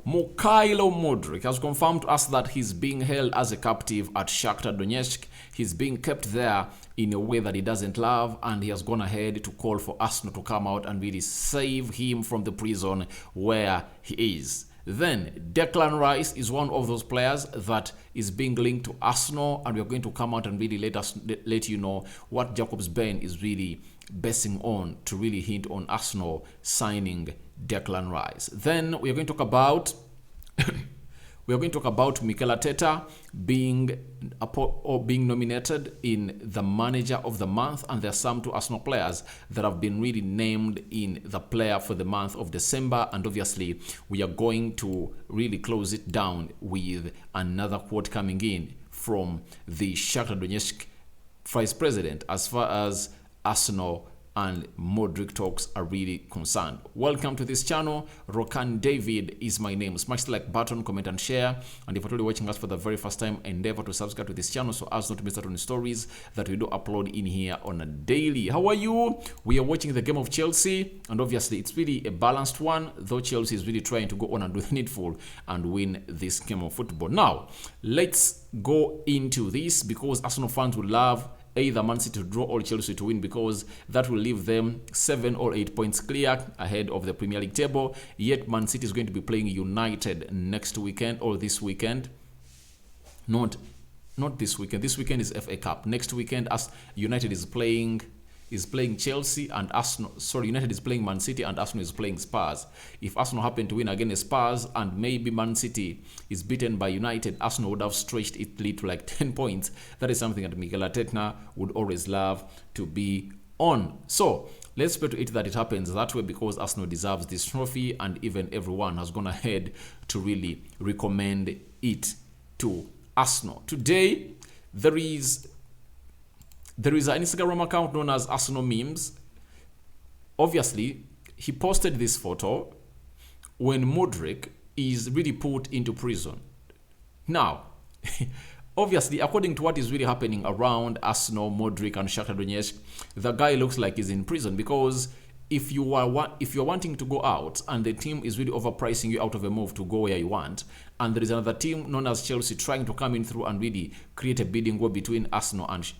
Mikhailo Mudryk has confirmed to us that he's being held as a captive at Shakhtar Donetsk. He's being kept there in a way that he doesn't love, and he has gone ahead to call for Arsenal to come out and really save him from the prison where he is. Then Declan Rice is one of those players that is being linked to Arsenal, and we're going to come out and really let you know what Jacobs Ben is really basing on to really hint on Arsenal signing Declan Rice. Then we are going to talk about Mikel Areta being nominated in the Manager of the Month, and there are some two Arsenal players that have been really named in the Player for the month of December, and obviously we are going to really close it down with another quote coming in from the Shakhtar Donetsk vice president as far as Arsenal and Mudryk talks are really concerned. Welcome to this channel. Rokani David is my name. Smash the like button, comment and share. And if you're really watching us for the very first time, endeavor to subscribe to this channel so as not to miss out on the stories that we do upload in here on a daily. How are you? We are watching the game of Chelsea, and obviously it's really a balanced one, though Chelsea is really trying to go on and do the needful and win this game of football. Now, let's go into this, because Arsenal fans will love either Man City to draw or Chelsea to win, because that will leave them 7 or 8 points clear ahead of the Premier League table. Yet Man City is going to be playing United next weekend, or this weekend. Not this weekend. This weekend is FA Cup. Next weekend, as United is playing Chelsea, and Arsenal. Sorry, United is playing Man City and Arsenal is playing Spurs. If Arsenal happen to win against Spurs and maybe Man City is beaten by United, Arsenal would have stretched it lead to like 10 points. That is something that Mikel Areta would always love to be on. So let's pray to it that it happens that way, because Arsenal deserves this trophy, and even everyone has gone ahead to really recommend it to Arsenal. Today, there is an Instagram account known as Arsenal Memes. Obviously, he posted this photo when Mudryk is really put into prison. Now, obviously, according to what is really happening around Arsenal, Mudryk, and Shakhtar Donetsk, the guy looks like he's in prison, because if you're wanting to go out and the team is really overpricing you out of a move to go where you want, and there is another team known as Chelsea trying to come in through and really create a bidding war between Arsenal and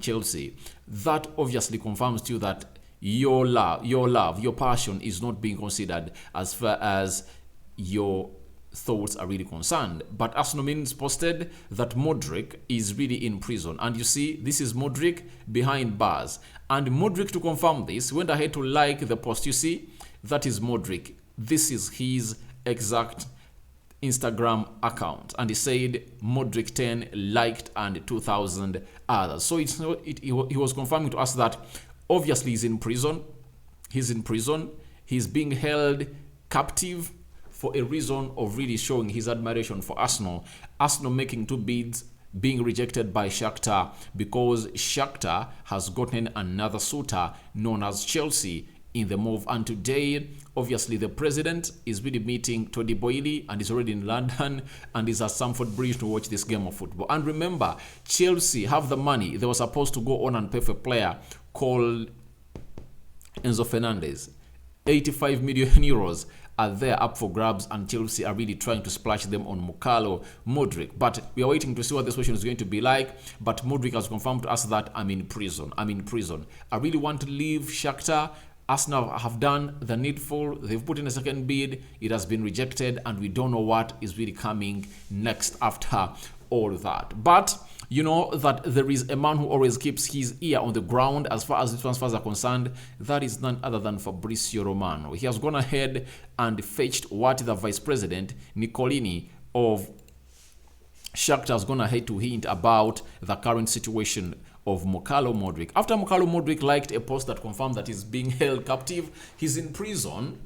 Chelsea, that obviously confirms to you that your passion is not being considered as far as your thoughts are really concerned. But Arsenal Memes posted that Mudryk is really in prison, and you see this is Mudryk behind bars, and Mudryk, to confirm this, went ahead to like the post. You see, that is Mudryk. This is his exact Instagram account, and he said Mudryk 10 liked and 2,000 others. So he was confirming to us that obviously he's in prison. He's being held captive for a reason of really showing his admiration for Arsenal. Arsenal making 2 bids, being rejected by Shakhtar, because Shakhtar has gotten another suitor known as Chelsea in the move. And today, obviously, the president is really meeting Tony Boyle, and is already in London and is at Stamford Bridge to watch this game of football. And remember, Chelsea have the money. They were supposed to go on and pay for a player called Enzo Fernandez. 85 million euros are there up for grabs, and Chelsea are really trying to splash them on Mikhailo Mudryk. But we are waiting to see what the situation is going to be like. But Mudryk has confirmed to us that I'm in prison. I really want to leave Shakhtar. Arsenal have done the needful. They've put in a second bid. It has been rejected, and we don't know what is really coming next after all that. But you know that there is a man who always keeps his ear on the ground as far as the transfers are concerned. That is none other than Fabrizio Romano. He has gone ahead and fetched what the vice president, Nicolini, of Shakhtar has gone ahead to hint about the current situation of Mikhailo Mudryk. After Mikhailo Mudryk liked a post that confirmed that he's being held captive, he's in prison,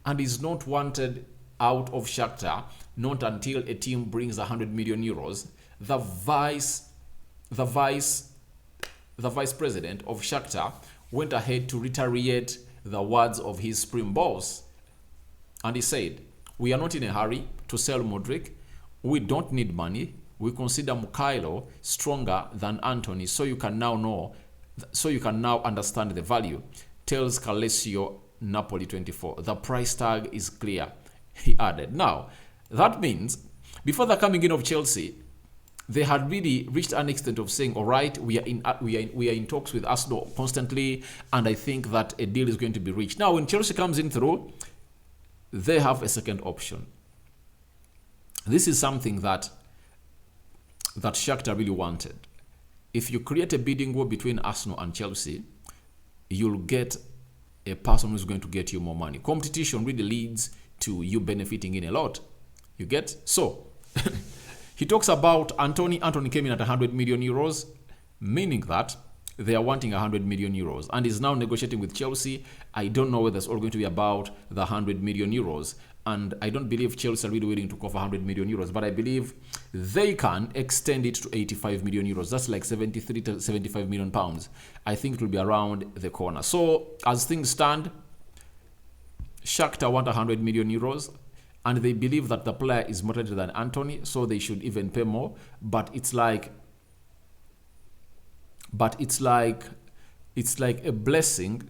and is not wanted out of Shakhtar, not until a team brings 100 million euros. The vice president of Shakhtar went ahead to reiterate the words of his supreme boss, and he said, "We are not in a hurry to sell Mudryk. We don't need money. We consider Mikhailo stronger than Anthony, so you can now understand the value," tells Calesio Napoli 24. The price tag is clear, he added. Now, that means before the coming in of Chelsea, they had really reached an extent of saying, all right, we are in talks with Arsenal constantly, and I think that a deal is going to be reached. Now, when Chelsea comes in through, they have a second option. This is something that Shakhtar really wanted. If you create a bidding war between Arsenal and Chelsea, you'll get a person who's going to get you more money. Competition really leads to you benefiting in a lot. You get? So, he talks about Anthony. Anthony came in at 100 million euros, meaning that they are wanting 100 million euros and is now negotiating with Chelsea. I don't know whether it's all going to be about the 100 million euros. And I don't believe Chelsea are really willing to offer 100 million euros, but I believe they can extend it to 85 million euros. That's like 73 to 75 million pounds. I think it will be around the corner. So as things stand, Shakhtar want 100 million euros. And they believe that the player is more talented than Anthony, so they should even pay more. But it's like a blessing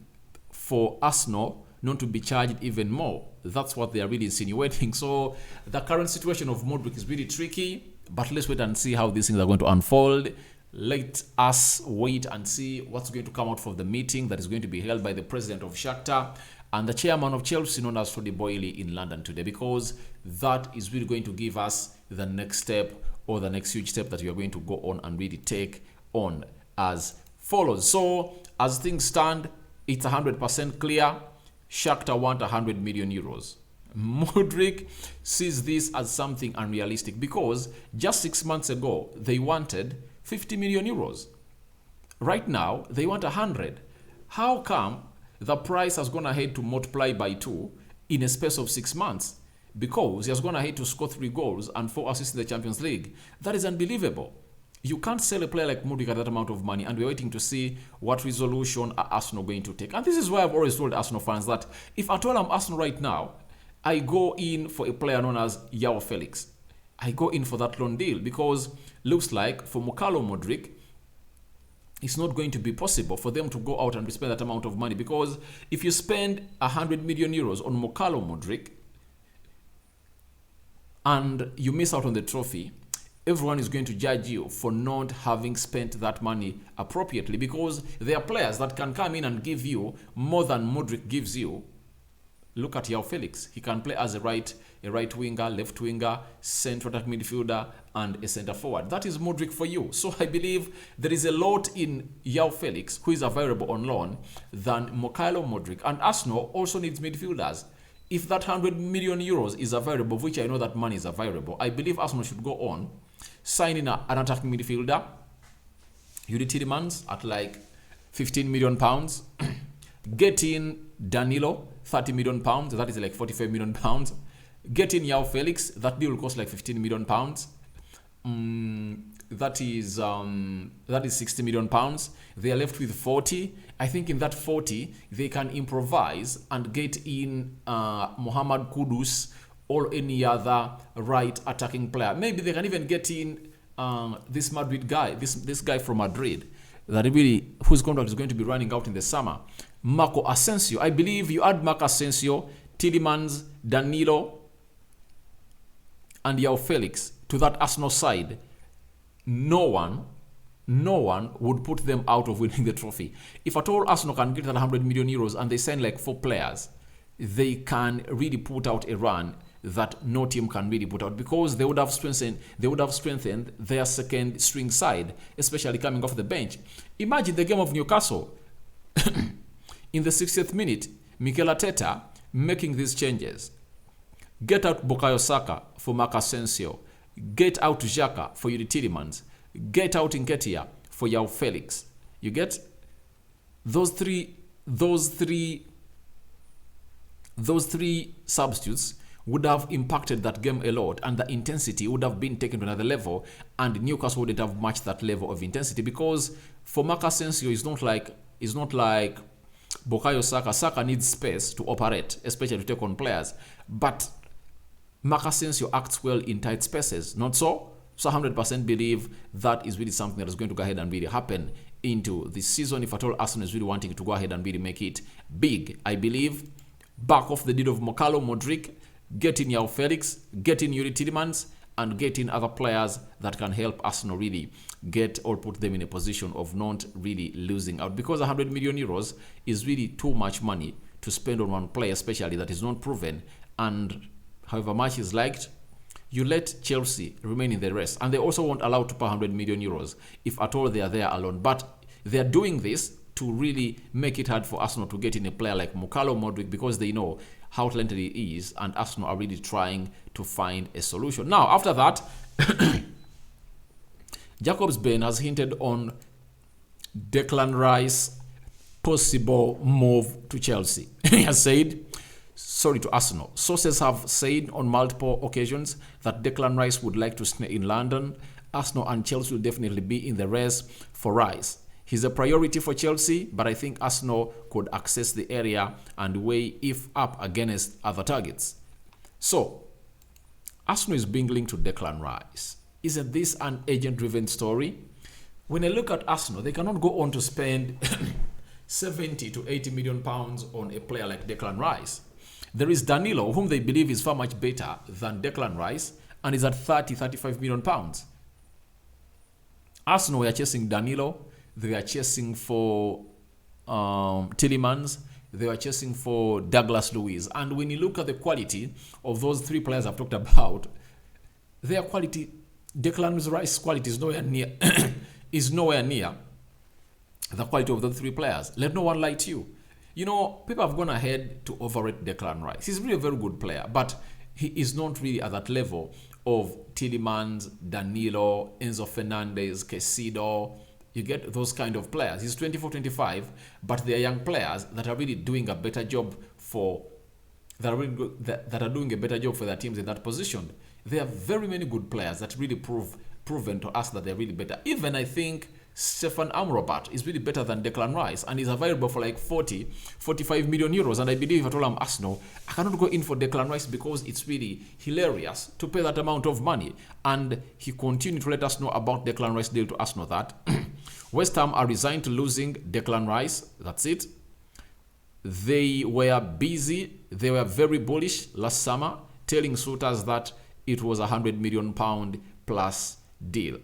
for Arsenal not to be charged even more. That's what they are really insinuating. So the current situation of Mudryk is really tricky. But let's wait and see how these things are going to unfold. Let us wait and see what's going to come out from the meeting that is going to be held by the president of Shakhtar and the chairman of Chelsea, known as Tony Boyle, in London today, because that is really going to give us the next step or the next huge step that we are going to go on and really take on as follows. So as things stand, it's 100% clear. Shakhtar want 100 million euros. Mudryk sees this as something unrealistic because just 6 months ago, they wanted 50 million euros. Right now, they want 100. How come the price has gone ahead to multiply by 2 in a space of 6 months? Because he has gone ahead to score 3 goals and 4 assists in the Champions League. That is unbelievable. You can't sell a player like Mudryk at that amount of money, and we're waiting to see what resolution are Arsenal going to take. And this is why I've always told Arsenal fans that if at all I'm Arsenal right now, I go in for a player known as João Felix. I go in for that loan deal because looks like for Mudryk, it's not going to be possible for them to go out and spend that amount of money, because if you spend 100 million euros on Mudryk and you miss out on the trophy, everyone is going to judge you for not having spent that money appropriately, because there are players that can come in and give you more than Mudryk gives you. Look at João Felix. He can play as a right winger, left winger, central attack midfielder, and a centre forward. That is Mudryk for you. So I believe there is a lot in João Felix, who is available on loan, than Mudryk. And Arsenal also needs midfielders. If that 100 million euros is available, which I know that money is available, I believe Arsenal should go on, sign in an attacking midfielder, Yuri Tielemans at like 15 million pounds, get in Danilo, 30 million pounds, that is like 45 million pounds, get in João Felix, that deal will cost like 15 million pounds, that is 60 million pounds. They are left with 40. I think in that 40 they can improvise and get in Mohamed Kudus or any other right attacking player. Maybe they can even get in this Madrid guy, this guy from Madrid, that really whose contract is going to be running out in the summer. Marco Asensio. I believe you add Marco Asensio, Tielemans, Danilo, and João Felix to that Arsenal side. No one would put them out of winning the trophy. If at all Arsenal can get that 100 million euros and they sign like 4 players, they can really put out a run that no team can really put out, because they would have strengthened their second string side, especially coming off the bench. Imagine the game of Newcastle. In the 60th minute, Mikel Arteta making these changes. Get out Bukayo Saka for Marc Asensio. Get out Xhaka for Yuri Tielemans. Get out Nketiah for João Felix. You get those three substitutes would have impacted that game a lot, and the intensity would have been taken to another level, and Newcastle wouldn't have matched that level of intensity, because for Marc Asensio it's not like Bukayo Saka. Saka needs space to operate, especially to take on players, but Marc Asensio acts well in tight spaces, not so? So 100% believe that is really something that is going to go ahead and really happen into this season. If at all Arsenal is really wanting to go ahead and really make it big, I believe back off the deal of Mudryk, get in Yao Felix, get in Yuri Tielemans, and get in other players that can help Arsenal really get or put them in a position of not really losing out. Because 100 million euros is really too much money to spend on one player, especially that is not proven. And however much is liked, you let Chelsea remain in the rest. And they also won't allow to pay 100 million euros if at all they are there alone. But they are doing this to really make it hard for Arsenal to get in a player like Mudryk, because they know how talented he is, and Arsenal are really trying to find a solution. Now, after that, Jacobs Ben has hinted on Declan Rice possible move to Chelsea. He has said, sorry, to Arsenal. Sources have said on multiple occasions that Declan Rice would like to stay in London. Arsenal and Chelsea will definitely be in the race for Rice. He's a priority for Chelsea, but I think Arsenal could access the area and weigh if up against other targets. So, Arsenal is being linked to Declan Rice. Isn't this an agent-driven story? When I look at Arsenal, they cannot go on to spend 70 to 80 million pounds on a player like Declan Rice. There is Danilo, whom they believe is far much better than Declan Rice, and is at 35 million pounds. Arsenal were chasing Danilo. They were chasing for Tielemans. They were chasing for Douglas Luiz. And when you look at the quality of those three players I've talked about, their quality, Declan Rice's quality is nowhere near the quality of those three players. Let no one lie to you. You know, people have gone ahead to overrate Declan Rice. He's really a very good player, but he is not really at that level of Tielemans, Danilo, Enzo Fernandez, Caicedo. You get those kind of players. He's 24, 25, but they are young players that are really doing a better job for that are doing a better job for their teams in that position. There are very many good players that really proven to us that they're really better. Even I think Stefan Amrabat is really better than Declan Rice, and is available for like 45 million euros. And I believe if at all I'm Arsenal, I cannot go in for Declan Rice because it's really hilarious to pay that amount of money. And he continued to let us know about Declan Rice deal to Arsenal that West Ham are resigned to losing Declan Rice. That's it. They were busy. They were very bullish last summer, telling suitors that it was £100 million plus deal.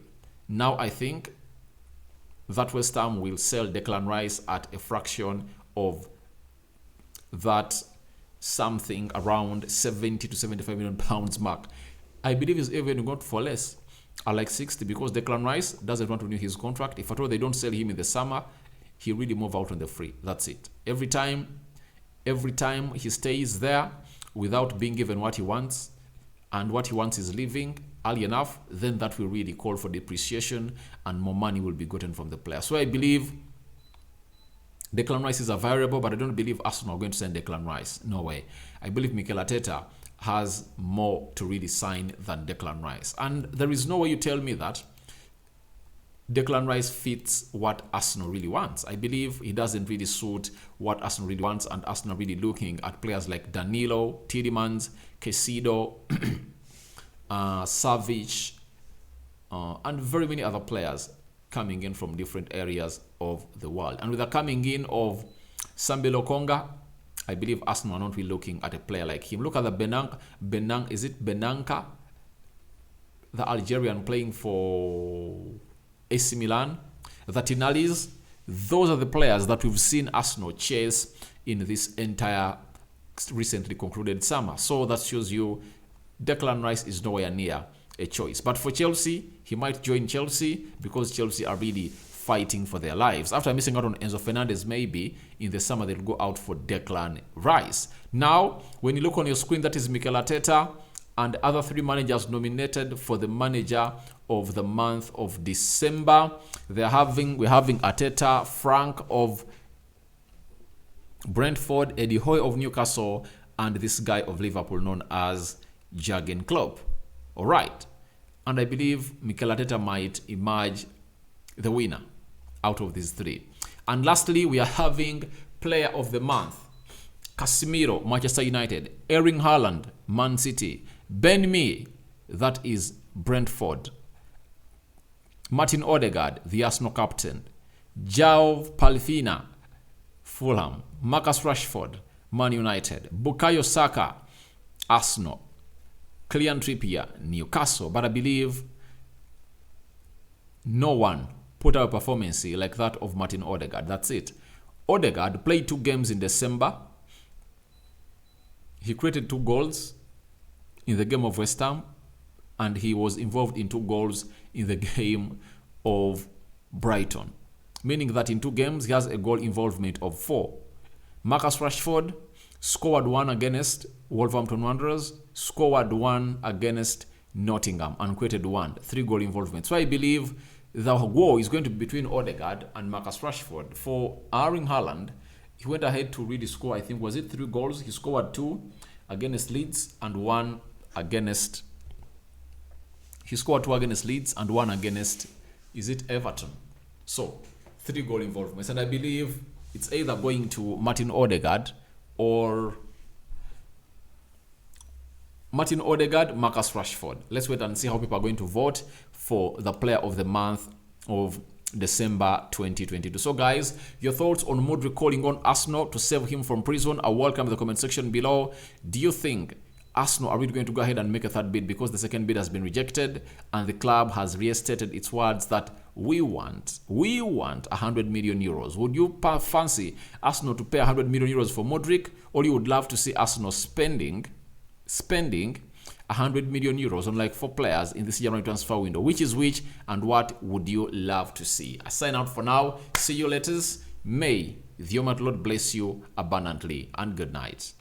Now I think that West Ham will sell Declan Rice at a fraction of that, something around 70 to 75 million pounds mark. I believe it's even going for less, at like 60, because Declan Rice doesn't want to renew his contract. If at all they don't sell him in the summer, he really move out on the free. That's it. Every time he stays there without being given what he wants, and what he wants is leaving early enough, then that will really call for depreciation and more money will be gotten from the player. So I believe Declan Rice is a variable, but I don't believe Arsenal are going to sign Declan Rice. No way. I believe Mikel Arteta has more to really sign than Declan Rice. And there is no way you tell me that Declan Rice fits what Arsenal really wants. I believe he doesn't really suit what Arsenal really wants, and Arsenal really looking at players like Danilo, Tielemans, Caicedo, Savic, and very many other players coming in from different areas of the world. And with the coming in of Sambi Lokonga, I believe Arsenal are not really looking at a player like him. Look at the Benanka, the Algerian playing for AC Milan, the Tinalis. Those are the players that we've seen Arsenal chase in this entire recently concluded summer. So that shows you Declan Rice is nowhere near a choice. But for Chelsea, he might join Chelsea because Chelsea are really fighting for their lives. After missing out on Enzo Fernandez, maybe in the summer they'll go out for Declan Rice. Now, when you look on your screen, that is Mikel Arteta and other three managers nominated for the manager of the month of December. We're having Arteta, Frank of Brentford, Eddie Hoy of Newcastle, and this guy of Liverpool known as Jurgen Klopp. All right. And I believe Mikel Arteta might emerge the winner out of these three. And lastly, we are having player of the month. Casemiro, Manchester United. Erling Haaland, Man City. Ben Mee, that is Brentford. Martin Odegaard, the Arsenal captain. João Palhinha, Fulham. Marcus Rashford, Man United. Bukayo Saka, Arsenal. Kylian Trippier, Newcastle. But I believe no one put out a performance like that of Martin Odegaard. That's it. Odegaard played 2 games in December. He created 2 goals in the game of West Ham, and he was involved in 2 goals in the game of Brighton. Meaning that in 2 games, he has a goal involvement of 4. Marcus Rashford scored 1 against Wolverhampton Wanderers, scored 1 against Nottingham, and created 1. 3 goal involvement. So I believe the war is going to be between Odegaard and Marcus Rashford. For Erling Haaland, he went ahead to really score, I think, was it 3 goals? He scored 2 against Leeds and 1 against... He scored 2 against Leeds and 1 against, is it Everton? So, 3 goal involvements. And I believe it's either going to Martin Odegaard or Martin Odegaard, Marcus Rashford. Let's wait and see how people are going to vote for the player of the month of December 2022. So guys, your thoughts on Mudryk calling on Arsenal to save him from prison are welcome in the comment section below. Do you think Arsenal are really going to go ahead and make a 3rd bid because the 2nd bid has been rejected and the club has restated its words that we want 100 million euros? Would you fancy Arsenal to pay 100 million euros for Mudryk, or you would love to see Arsenal spending 100 million euros on like 4 players in this January transfer window? Which is which, and what would you love to see? I sign out for now. See you later. May the Almighty Lord bless you abundantly, and good night.